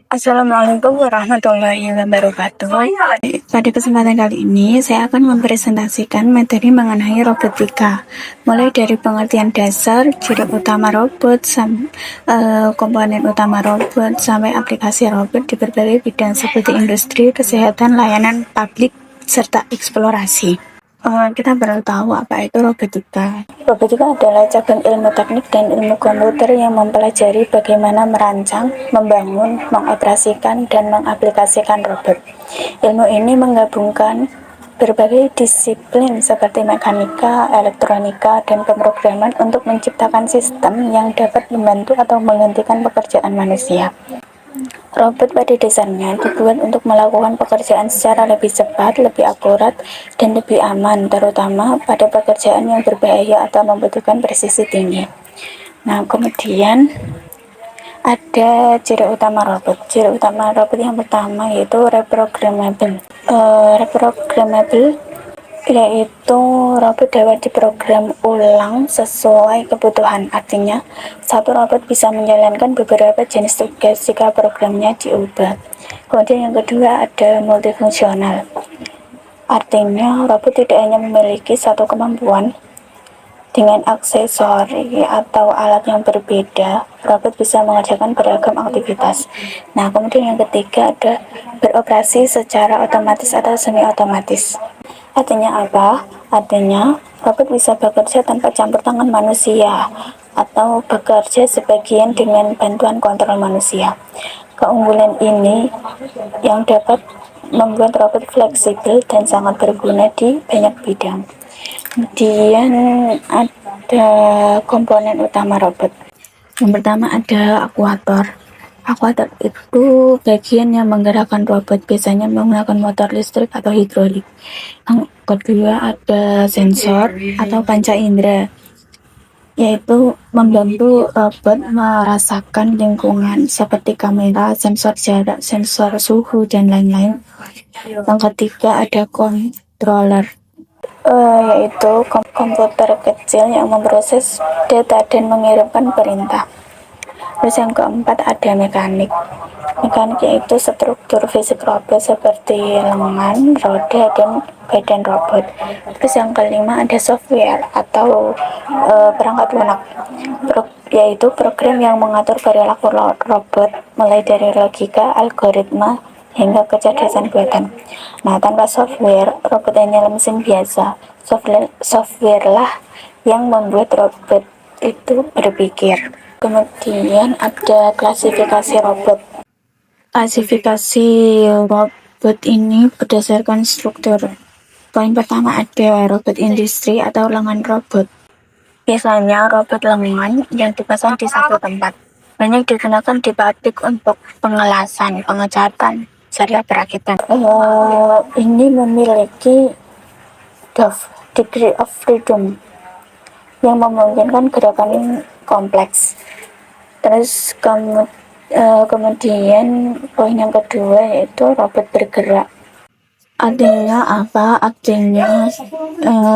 Assalamualaikum warahmatullahi wabarakatuh. Pada kesempatan kali ini, saya akan mempresentasikan materi mengenai robotika, mulai dari pengertian dasar, ciri utama robot, komponen utama robot, sampai aplikasi robot di berbagai bidang seperti industri, kesehatan, layanan publik, serta eksplorasi. Kita perlu tahu apa itu robotika. Robotika adalah cabang ilmu teknik dan ilmu komputer yang mempelajari bagaimana merancang, membangun, mengoperasikan, dan mengaplikasikan robot. Ilmu ini menggabungkan berbagai disiplin seperti mekanika, elektronika, dan pemrograman untuk menciptakan sistem yang dapat membantu atau menghentikan pekerjaan manusia. Robot pada dasarnya dibuat untuk melakukan pekerjaan secara lebih cepat, lebih akurat, dan lebih aman, terutama pada pekerjaan yang berbahaya atau membutuhkan presisi tinggi. Nah, kemudian ada ciri utama robot. Ciri utama robot yang pertama yaitu reprogrammable. Reprogrammable yaitu robot dapat diprogram ulang sesuai kebutuhan. Artinya, satu robot bisa menjalankan beberapa jenis tugas jika programnya diubah. Kemudian yang kedua ada multifungsional. Artinya, robot tidak hanya memiliki satu kemampuan. Dengan aksesori atau alat yang berbeda, robot bisa mengerjakan beragam aktivitas. Nah, kemudian yang ketiga ada beroperasi secara otomatis atau semi otomatis. Artinya apa? Artinya robot bisa bekerja tanpa campur tangan manusia atau bekerja sebagian dengan bantuan kontrol manusia. Keunggulan ini yang dapat membuat robot fleksibel dan sangat berguna di banyak bidang. Kemudian ada komponen utama robot. Yang pertama ada akuator. Akuator itu bagian yang menggerakkan robot, biasanya menggunakan motor listrik atau hidrolik. Yang kedua ada sensor atau panca indera, yaitu membantu robot merasakan lingkungan seperti kamera, sensor jarak, sensor suhu, dan lain-lain. Yang ketiga ada controller, yaitu komputer kecil yang memproses data dan mengirimkan perintah. Terus yang keempat ada mekanik. Mekanik yaitu struktur fisik robot seperti lengan, roda, dan badan robot. Terus yang kelima ada software atau perangkat lunak, yaitu program yang mengatur perilaku robot mulai dari logika, algoritma, hingga kecerdasan buatan. Nah, tanpa software, robot hanya mesin biasa. Software lah yang membuat robot itu berpikir. Kemudian ada klasifikasi robot. Klasifikasi robot ini berdasarkan struktur. Poin pertama ada robot industri atau lengan robot. Biasanya robot lengan yang dipasang di satu tempat. Banyak digunakan di pabrik untuk pengelasan, pengecatan, serta perakitan. Ini memiliki degree of freedom yang memungkinkan gerakan kompleks. Terus kemudian poin yang kedua yaitu robot bergerak. Artinya apa? Artinya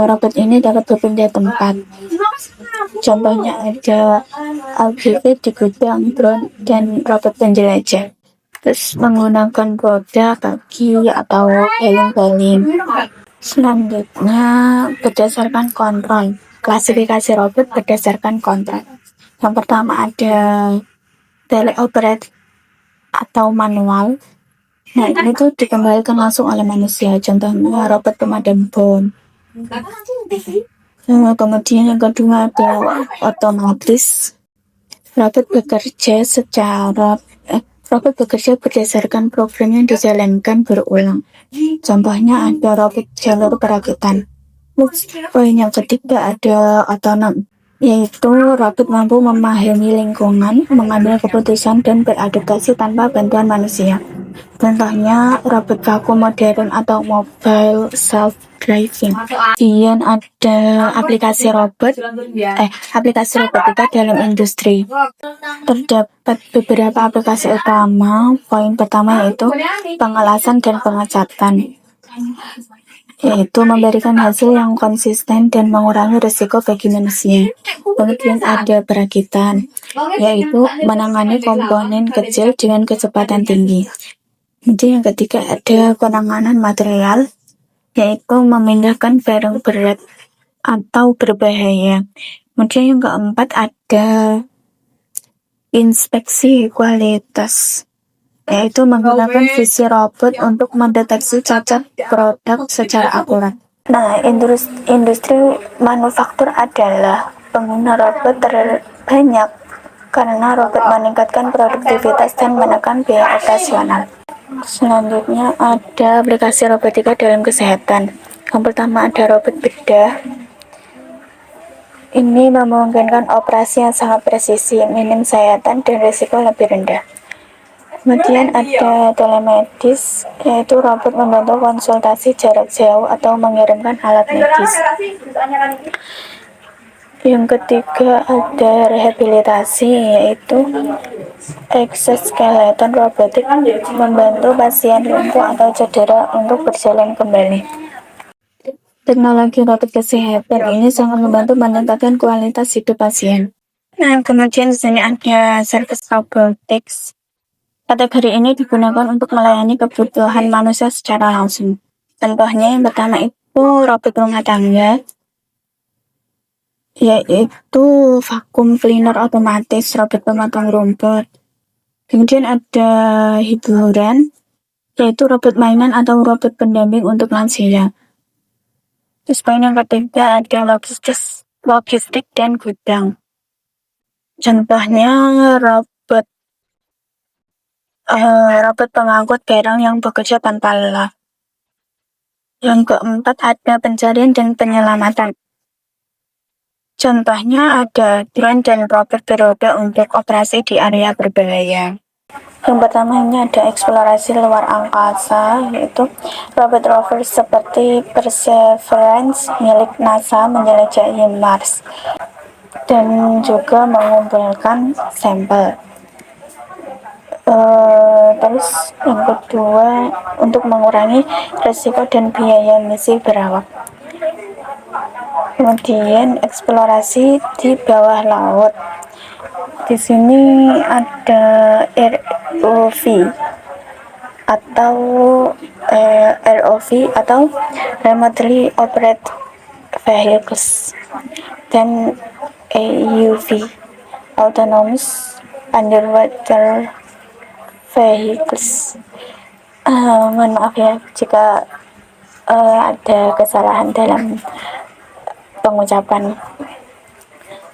robot ini dapat berpindah tempat. Contohnya ada LPV di gudang, drone, dan robot penjelajah. Terus menggunakan roda, kaki, atau baling-baling. Selanjutnya berdasarkan kontrol. Klasifikasi robot berdasarkan kontrol. Yang pertama ada teleoperate atau manual. Nah, ini tuh dikembalikan langsung oleh manusia. Contohnya robot pemadam bom. Kemudian yang kedua ada otomatis. Robot bekerja berdasarkan program yang dijalankan berulang. Contohnya ada robot jalur perakitan. Poin yang ketiga ada otonom, yaitu robot mampu memahami lingkungan, mengambil keputusan, dan beradaptasi tanpa bantuan manusia. Contohnya robot vakum modern atau mobile self-driving. Kemudian ada aplikasi robotika dalam industri. Terdapat beberapa aplikasi utama. Poin pertama yaitu pengelasan dan pengecatan. yaitu memberikan hasil yang konsisten dan mengurangi risiko bagi manusia. Kemudian ada perakitan, yaitu menangani komponen kecil dengan kecepatan tinggi. Kemudian yang ketiga ada penanganan material, yaitu memindahkan barang berat atau berbahaya. Kemudian yang keempat ada inspeksi kualitas, yaitu menggunakan visi robot untuk mendeteksi cacat produk secara akurat. Nah, industri manufaktur adalah pengguna robot terbanyak karena robot meningkatkan produktivitas dan menekan biaya operasional. Selanjutnya ada aplikasi robotika dalam kesehatan. Yang pertama ada robot bedah. Ini memungkinkan operasi yang sangat presisi, minim sayatan, dan risiko lebih rendah. Kemudian ada telemedis, yaitu robot membantu konsultasi jarak jauh atau mengirimkan alat medis. Yang ketiga ada rehabilitasi, yaitu exoskeleton robotik membantu pasien lumpuh atau cedera untuk berjalan kembali. Teknologi robot kesehatan ini sangat membantu meningkatkan kualitas hidup pasien. Nah, kemudian di sini ada service robotics. Kategori ini digunakan untuk melayani kebutuhan manusia secara langsung. Contohnya yang pertama itu robot rumah tangga, yaitu vacuum cleaner otomatis, robot pemotong rumput. Kemudian ada hiburan, yaitu robot mainan atau robot pendamping untuk lansia. Terus poin yang ketiga ada logistik dan gudang. Contohnya robot pengangkut barang yang bekerja tanpa lelah. Yang keempat ada pencarian dan penyelamatan. Contohnya ada drone dan robot beroda untuk operasi di area berbahaya. Yang pertama ini ada eksplorasi luar angkasa, yaitu robot rover seperti Perseverance milik NASA menjelajahi Mars dan juga mengumpulkan sampel. Terus yang kedua untuk mengurangi risiko dan biaya misi berawak. Kemudian eksplorasi di bawah laut. Di sini ada ROV atau remotely operated vehicles, dan AUV autonomous underwater vehicles. Mohon maaf ya jika ada kesalahan dalam pengucapan,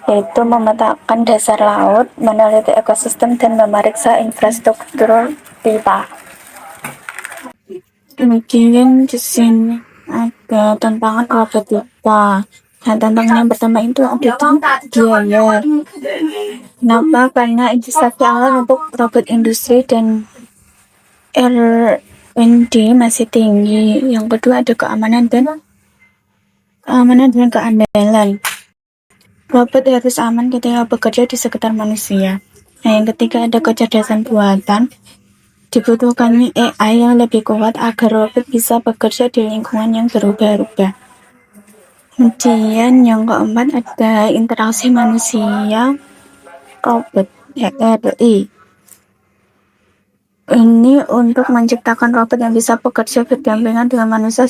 yaitu memetakan dasar laut, meneliti ekosistem, dan memeriksa infrastruktur pipa. Kemudian di sini ada tantangan robotika. Nah, tantangan yang pertama itu ada biaya. Kenapa? Karena investasi awal untuk robot industri dan R&D masih tinggi. Yang kedua ada keamanan dan keandalan. Robot harus aman ketika bekerja di sekitar manusia. Nah, yang ketiga ada kecerdasan buatan. Dibutuhkan AI yang lebih kuat agar robot bisa bekerja di lingkungan yang berubah-ubah. Kemudian yang keempat ada interaksi manusia robot, RI. Ini untuk menciptakan robot yang bisa bekerja berdampingan dengan manusia